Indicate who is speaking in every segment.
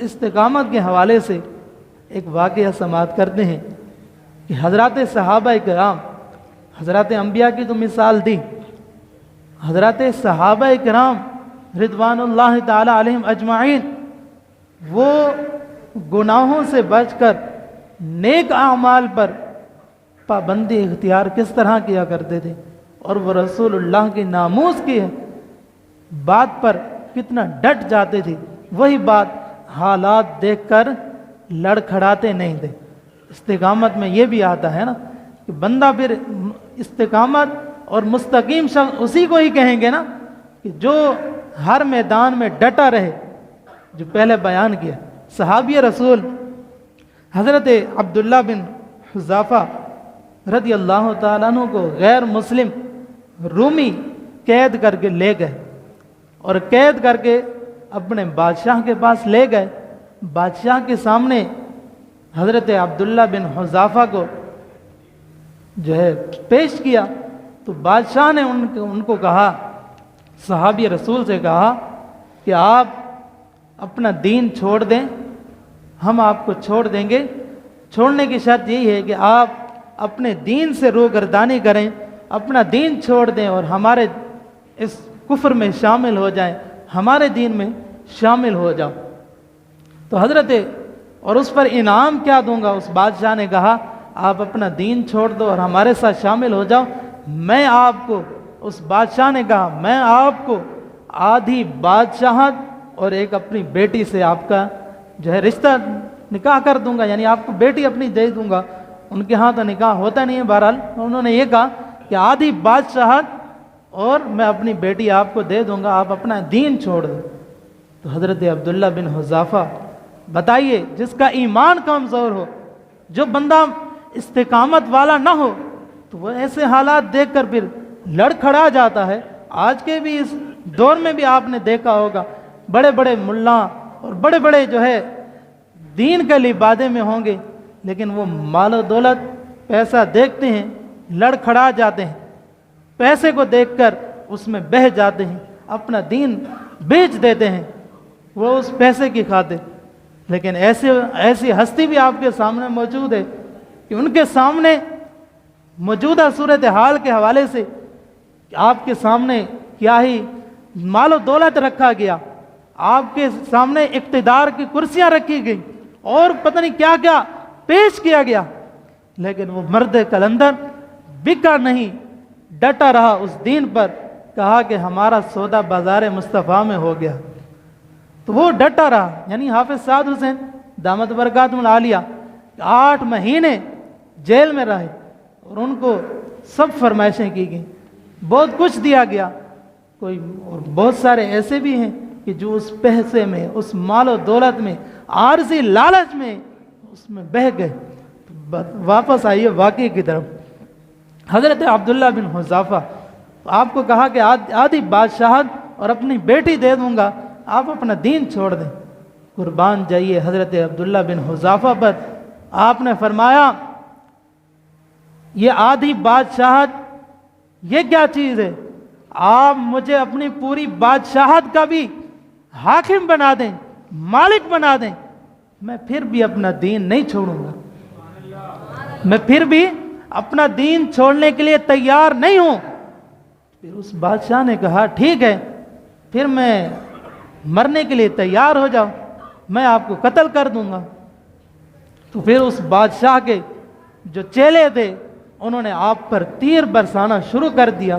Speaker 1: استقامت کے حوالے سے ایک واقعہ سماعت کرتے ہیں کہ حضرات صحابہ کرام، حضرات انبیاء کی تو مثال دی، حضرات صحابہ کرام رضوان اللہ تعالی علیہم اجمعین وہ گناہوں سے بچ کر نیک اعمال پر پابندی اختیار کس طرح کیا کرتے تھے، اور وہ رسول اللہ کی ناموس کی بات پر کتنا ڈٹ جاتے تھے، وہی بات حالات دیکھ کر لڑکھڑاتے نہیں تھے۔ استقامت میں یہ بھی آتا ہے نا کہ بندہ پھر استقامت اور مستقیم شخص اسی کو ہی کہیں گے نا کہ جو ہر میدان میں ڈٹا رہے، جو پہلے بیان کیا۔ صحابی رسول حضرت عبداللہ بن حذافہ رضی اللہ تعالیٰ عنہ کو غیر مسلم رومی قید کر کے لے گئے، اور قید کر کے اپنے بادشاہ کے پاس لے گئے۔ بادشاہ کے سامنے حضرت عبداللہ بن حذافہ کو جو ہے پیش کیا، تو بادشاہ نے ان کو کہا، صحابی رسول سے کہا کہ آپ اپنا دین چھوڑ دیں، ہم آپ کو چھوڑ دیں گے، چھوڑنے کی شرط یہی ہے کہ آپ اپنے دین سے روگردانی کریں، اپنا دین چھوڑ دیں اور ہمارے اس کفر میں شامل ہو جائیں، ہمارے دین میں شامل ہو جاؤ۔ تو حضرت اور اس پر انعام کیا دوں گا، اس بادشاہ نے کہا آپ اپنا دین چھوڑ دو اور ہمارے ساتھ شامل ہو جاؤ، میں آپ کو، اس بادشاہ نے کہا میں آپ کو آدھی بادشاہت اور ایک اپنی بیٹی سے آپ کا جو ہے رشتہ نکاح کر دوں گا، یعنی آپ کو بیٹی اپنی دے دوں گا۔ ان کے ہاں تو نکاح ہوتا نہیں ہے، بہرحال انہوں نے یہ کہا کہ آدھی بادشاہت اور میں اپنی بیٹی آپ کو دے دوں گا، آپ اپنا دین چھوڑ دو۔ تو حضرت عبداللہ بن حذافہ، بتائیے جس کا ایمان کمزور ہو، جو بندہ استقامت والا نہ ہو، تو وہ ایسے حالات دیکھ کر پھر لڑکھڑا جاتا ہے۔ آج کے بھی اس دور میں بھی آپ نے دیکھا ہوگا، بڑے بڑے ملا اور بڑے بڑے جو ہے دین کے لبادے میں ہوں گے، لیکن وہ مال و دولت پیسہ دیکھتے ہیں، لڑکھڑا جاتے ہیں، پیسے کو دیکھ کر اس میں بہہ جاتے ہیں، اپنا دین بیچ دیتے ہیں وہ اس پیسے کی خاطر۔ لیکن ایسی ہستی بھی آپ کے سامنے موجود ہے کہ ان کے سامنے موجودہ صورتحال کے حوالے سے آپ کے سامنے کیا ہی مال و دولت رکھا گیا، آپ کے سامنے اقتدار کی کرسیاں رکھی گئی اور پتہ نہیں کیا کیا پیش کیا گیا، لیکن وہ مرد کلندر بکا نہیں، ڈٹا رہا اس دین پر، کہا کہ ہمارا سودا بازار مصطفیٰ میں ہو گیا۔ تو وہ ڈٹا رہا، یعنی حافظ سعد حسین دامت برکاتہ العالیہ 8 مہینے جیل میں رہے اور ان کو سب فرمائشیں کی گئیں، بہت کچھ دیا گیا، کوئی اور بہت سارے ایسے بھی ہیں کہ جو اس پیسے میں، اس مال و دولت میں، عارضی لالچ میں، اس میں بہہ گئے۔ واپس آئیے واقعے کی طرف۔ حضرت عبداللہ بن حذافہ، آپ کو کہا کہ آدھی بادشاہت اور اپنی بیٹی دے دوں گا، آپ اپنا دین چھوڑ دیں۔ قربان جائیے حضرت عبداللہ بن حذافہ پر، آپ نے فرمایا یہ آدھی بادشاہت یہ کیا چیز ہے، آپ مجھے اپنی پوری بادشاہت کا بھی حاکم بنا دیں، مالک بنا دیں، میں پھر بھی اپنا دین نہیں چھوڑوں گا، میں پھر بھی اپنا دین چھوڑنے کے لیے تیار نہیں ہوں۔ پھر اس بادشاہ نے کہا ٹھیک ہے، پھر میں مرنے کے لیے تیار ہو جاؤ، میں آپ کو قتل کر دوں گا۔ تو پھر اس بادشاہ کے جو چیلے تھے انہوں نے آپ پر تیر برسانا شروع کر دیا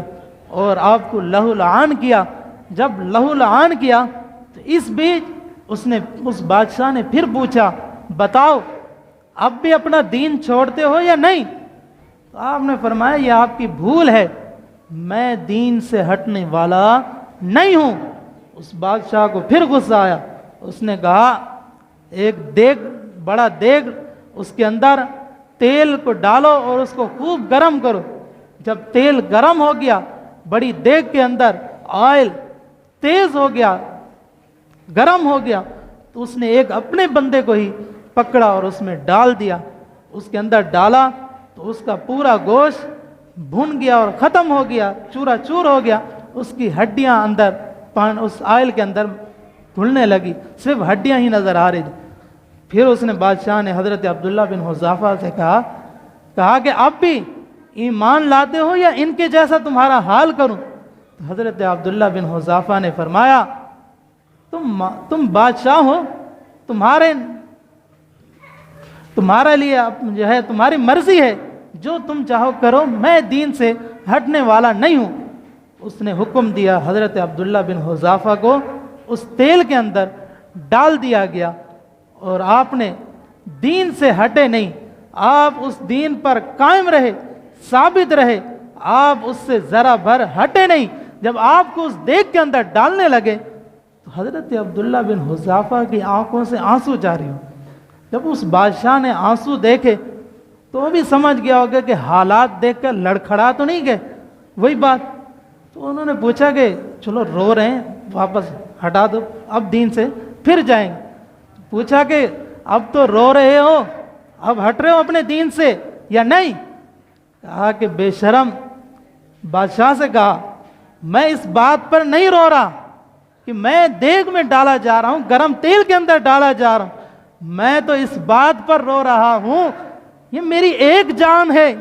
Speaker 1: اور آپ کو لہو لعان کیا۔ جب لہو لعان کیا تو اس بیچ اس بادشاہ نے پھر پوچھا بتاؤ اب بھی اپنا دین چھوڑتے ہو یا نہیں؟ تو آپ نے فرمایا یہ آپ کی بھول ہے، میں دین سے ہٹنے والا نہیں ہوں۔ اس بادشاہ کو پھر غصہ آیا، اس نے کہا ایک بڑا دیگ، اس کے اندر تیل کو ڈالو اور اس کو خوب گرم کرو۔ جب تیل گرم ہو گیا، بڑی دیگ کے اندر آئل تیز ہو گیا، گرم ہو گیا، تو اس نے ایک اپنے بندے کو ہی پکڑا اور اس میں ڈال دیا۔ اس کے اندر ڈالا تو اس کا پورا گوشت بھن گیا اور ختم ہو گیا، چورا چور ہو گیا، اس کی ہڈیاں اندر اس آئل کے اندر کھلنے لگی، صرف ہڈیاں ہی نظر آ رہی تھی۔ پھر اس نے بادشاہ نے حضرت عبداللہ بن حذافہ سے کہا کہ اب بھی ایمان لاتے ہو یا ان کے جیسا تمہارا حال کروں؟ تو حضرت عبداللہ بن حذافہ نے فرمایا تم بادشاہ ہو، تمہارے لیے جو ہے تمہاری مرضی ہے، جو تم چاہو کرو، میں دین سے ہٹنے والا نہیں ہوں۔ اس نے حکم دیا، حضرت عبداللہ بن حذافہ کو اس تیل کے اندر ڈال دیا گیا، اور آپ نے دین سے ہٹے نہیں، آپ اس دین پر قائم رہے، ثابت رہے، آپ اس سے ذرا بھر ہٹے نہیں۔ جب آپ کو اس دیگ کے اندر ڈالنے لگے تو حضرت عبداللہ بن حذافہ کی آنکھوں سے آنسو جاری ہو۔ جب اس بادشاہ نے آنسو دیکھے تو وہ بھی سمجھ گیا ہوگا کہ حالات دیکھ کر لڑکھڑا تو نہیں گئے، وہی بات۔ تو انہوں نے پوچھا کہ چلو رو رہے ہیں، واپس ہٹا دو، اب دین سے پھر جائیں گے۔ پوچھا کہ اب تو رو رہے ہو، اب ہٹ رہے ہو اپنے دین سے یا نہیں؟ کہا کہ بے شرم، بادشاہ سے کہا میں اس بات پر نہیں رو رہا کہ میں دیگ میں ڈالا جا رہا ہوں، گرم تیل کے اندر ڈالا جا رہا ہوں، میں تو اس بات پر رو رہا ہوں یہ میری ایک جان ہے،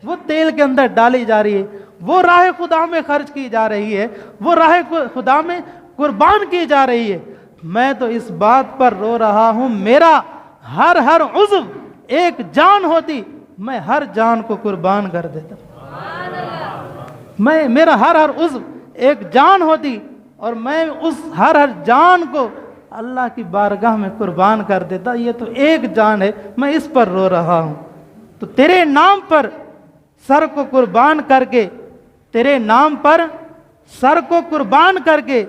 Speaker 1: وہ تیل کے اندر ڈالی جا رہی ہے، وہ راہ خدا میں خرچ کی جا رہی ہے، وہ راہ خدا میں قربان کی جا رہی ہے۔ میں تو اس بات پر رو رہا ہوں میرا ہر عضو ایک جان ہوتی، میں ہر جان کو قربان کر دیتا، میرا ہر عضو ایک جان ہوتی اور میں اس ہر جان کو اللہ کی بارگاہ میں قربان کر دیتا، یہ تو ایک جان ہے، میں اس پر رو رہا ہوں۔ تو تیرے نام پر سر کو قربان کر کے، تیرے نام پر سر کو قربان کر کے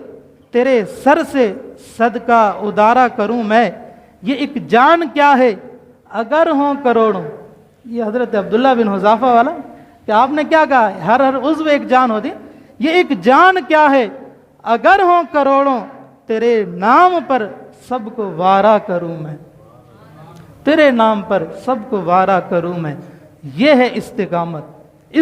Speaker 1: تیرے سر سے صدقہ ادارہ کروں میں، یہ ایک جان کیا ہے اگر ہوں کروڑوں۔ یہ حضرت عبداللہ بن حذافہ والا کہ آپ نے کیا کہا، ہر عضو ایک جان ہوتی، یہ ایک جان کیا ہے اگر ہوں کروڑوں، تیرے نام پر سب کو وارا کروں میں، تیرے نام پر سب کو وارا کروں میں۔ یہ ہے استقامت۔